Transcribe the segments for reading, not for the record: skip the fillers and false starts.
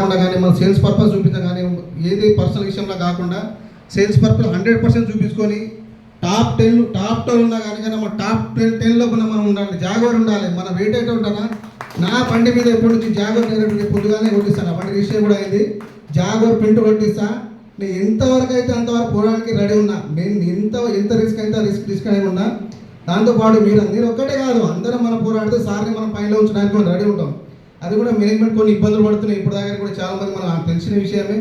కాకుండా కానీ మన సేల్స్ పర్పస్ చూపించడం కానీ ఏది పర్సనల్ విషయంలో కాకుండా సేల్స్ పర్పస్ 100% చూపించుకొని టాప్ 10 ఉన్నా కానీ మన టాప్ 10 లోపల మనం ఉండాలి. జాగోర్ ఉండాలి. మన వెయిట్ అయితే ఉంటానా నా బండి మీద ఎప్పటి నుంచి జాగోర్ డైరెక్ట్ పొద్దుగానే కొట్టిస్తాను. ఆ బండి రిజిస్టర్ కూడా అయింది. జాగోర్ ప్రింట్ కొట్టిస్తా. నేను ఎంతవరకు అయితే అంతవరకు పోవడానికి రెడీ ఉన్నా. నేను ఎంత రిస్క్ అయితే రిస్క్ అయి ఉన్నా. దాంతోపాటు మీరు ఒక్కటే కాదు, అందరం మనం పోరాడితే సార్ని మనం పైలో ఉంచడానికి మనం రెడీ ఉంటాం. అది కూడా మేనేజ్మెంట్ కొన్ని ఇబ్బందులు పడుతున్నాయి. ఇప్పుడు దగ్గర కూడా చాలా మంది మనం తెలిసిన విషయమే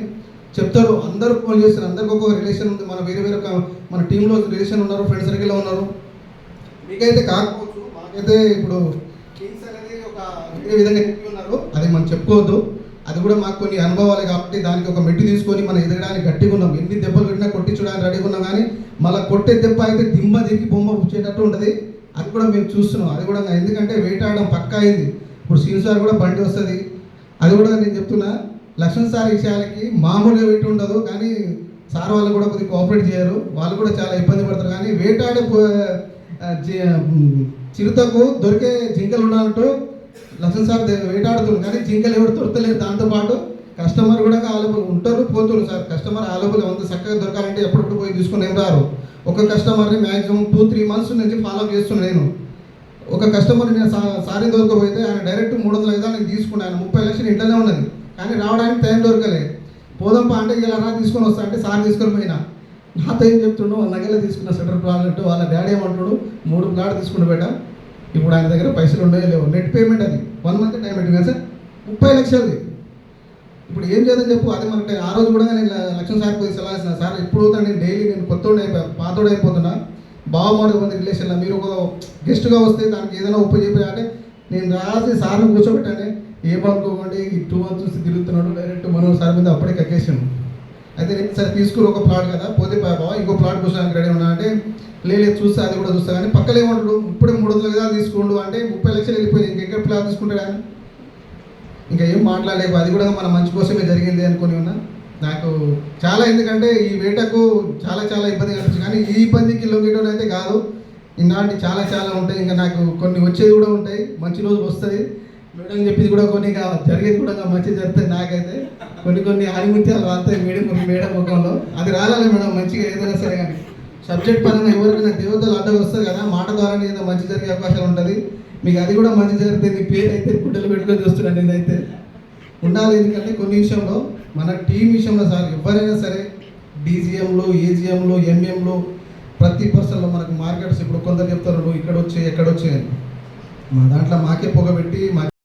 చెప్తారు. అందరూ ఫోన్ చేస్తారు. అందరికి ఒక రిలేషన్ ఉంది. మన వేరే మన టీంలో రిలేషన్ ఉన్నారు, ఫ్రెండ్ సర్కిల్లో ఉన్నారు. మీకైతే కాకపోవచ్చు, మాకైతే ఇప్పుడు కింగ్స్ అనేది ఒక వేరే విధంగా చెప్పి ఉన్నారు. అది మనం చెప్పుకోవద్దు. అది కూడా మాకు కొన్ని అనుభవాలు కాబట్టి దానికి ఒక మెట్టు తీసుకొని మనం ఎదగడానికి గట్టిగా ఉన్నాం. ఎన్ని దెబ్బలు పెట్టినా కొట్టించడానికి రెడీగా ఉన్నాం. కానీ మళ్ళీ కొట్టే దెబ్బ అయితే దిమ్మ తిరిగి బొమ్మ వచ్చేటట్టు ఉంటుంది. అది కూడా మేము చూస్తున్నాం. అది కూడా ఎందుకంటే వెయిట్ ఆడడం పక్కా అయింది. ఇప్పుడు సీన్ సార్ కూడా బండి వస్తుంది. అది కూడా నేను చెప్తున్నా, లక్ష్మణ్ సార్ విషయాలకి మామూలుగా వెయిట్ ఉండదు. కానీ సార్ వాళ్ళు కూడా కొద్దిగా కోఆపరేట్ చేయరు. వాళ్ళు కూడా చాలా ఇబ్బంది పడతారు. కానీ వేటాడే చిరుతకు దొరికే జింకలు ఉండాలంటూ లక్ష్మణ్ సార్ వేటాడుతుంది. కానీ జింకలు ఎవరు దొరకలేదు. దాంతోపాటు కస్టమర్ కూడా అవైలబుల్ ఉంటారు, పోతున్నారు సార్. కస్టమర్ అవైలబుల్ అంత చక్కగా దొరకాలంటే ఎప్పుడప్పుడు పోయి తీసుకుని ఏం రారు. ఒక కస్టమర్ని మ్యాక్సిమం 2-3 మంత్స్ నుంచి ఫాలో అప్ చేస్తున్నాను నేను. ఒక కస్టమర్ నేను సారీ దొరకపోతే ఆయన డైరెక్ట్ 300,000 నేను తీసుకున్నాను. 30 లక్షలు ఇంట్లోనే ఉన్నది. కానీ రావడానికి టైం దొరకలేదు. పోదంపా అంటే ఇలా రా తీసుకొని వస్తా అంటే సార్ తీసుకొని పోయినా. నాతో ఏం చెప్తుండో వాళ్ళ నగలే తీసుకున్న సెటర్ ప్లాట్. వాళ్ళ డాడీ ఏమంటాడు, 3 ప్లాట్ తీసుకుని పెట్టా. ఇప్పుడు ఆయన దగ్గర పైసలు ఉండేవి లేవు. నెట్ పేమెంట్ అది 1 మంత్ టైం పెట్టింది సార్, 30 లక్షలది. ఇప్పుడు ఏం చేద్దాం చెప్పు. అది మనకి ఆ రోజు కూడా నేను లక్ష్మణ్ సార్ పోయి సలహా ఇస్తున్నా. సార్ ఇప్పుడు నేను డైలీ నేను కొత్తోడు పాతోడు అయిపోతున్నా. బావమాడు ఉంది రిలేషన్లో. మీరు ఒక గెస్ట్గా వస్తే దానికి ఏదైనా ఉపయోగపడి అంటే నేను రాసి సార్ని కూర్చోబెట్టానే ఏమనుకోకండి. 2 మంత్స్ చూసి తిరుగుతున్నాడు డైరెక్ట్ మనం సార్ మీద అప్పుడే కక్కేసాను. అయితే నేను సరే తీసుకుని ఒక ప్లాట్ కదా పోతే బాబా ఇంకో ప్లాట్ కూర్చోడానికి రెడీ ఉన్నా అంటే లేదు చూస్తా, అది కూడా చూస్తా. కానీ పక్కన ఏమంటాడు, ఇప్పుడే 300,000 తీసుకోండు అంటే 30 లక్షలు వెళ్ళిపోయింది. ఇంకెక్కడ ప్లాట్ తీసుకుంటాడు ఆయన. ఇంకా ఏం మాట్లాడలేవు. అది కూడా మన మంచి కోసమే జరిగింది అనుకుని ఉన్నా. నాకు చాలా, ఎందుకంటే ఈ వేటకు చాలా ఇబ్బంది కనిపించింది. కానీ ఈ ఇబ్బందికి లొంగేయడం అయితే కాదు. ఇలాంటి చాలా ఉంటాయి. ఇంకా నాకు కొన్ని వచ్చేది కూడా ఉంటాయి. మంచి రోజు వస్తుంది. మేడం చెప్పింది కూడా కొన్ని జరిగేది కూడా మంచి జరుగుతుంది. నాకైతే కొన్ని ఆనిముత్యాలు వాడతాయి మేడం ముఖంలో. అది రావాలి మేడం మంచిగా ఏదైనా సరే. కానీ సబ్జెక్ట్ పరంగా ఎవరికైనా దేవతలు అడ్డగా వస్తుంది కదా, మాట ద్వారా ఏదో మంచి జరిగే అవకాశాలు ఉంటుంది. మీకు అది కూడా మంచి జరిగితే మీ పేరు అయితే గుడ్డలు పెట్టుకొని చూస్తున్నాను నేనైతే. ఉండాలి. ఎందుకంటే కొన్ని విషయంలో మన టీం విషయంలో సార్ ఎవరైనా సరే డీజీఎంలో, ఏజీఎంలో, ఎంఎంలో ప్రతి పర్సన్లో మనకు మార్కెట్స్ ఇప్పుడు కొందరు చెప్తారు నువ్వు ఇక్కడ వచ్చే ఎక్కడ వచ్చే. మా దాంట్లో మాకే పొగబెట్టి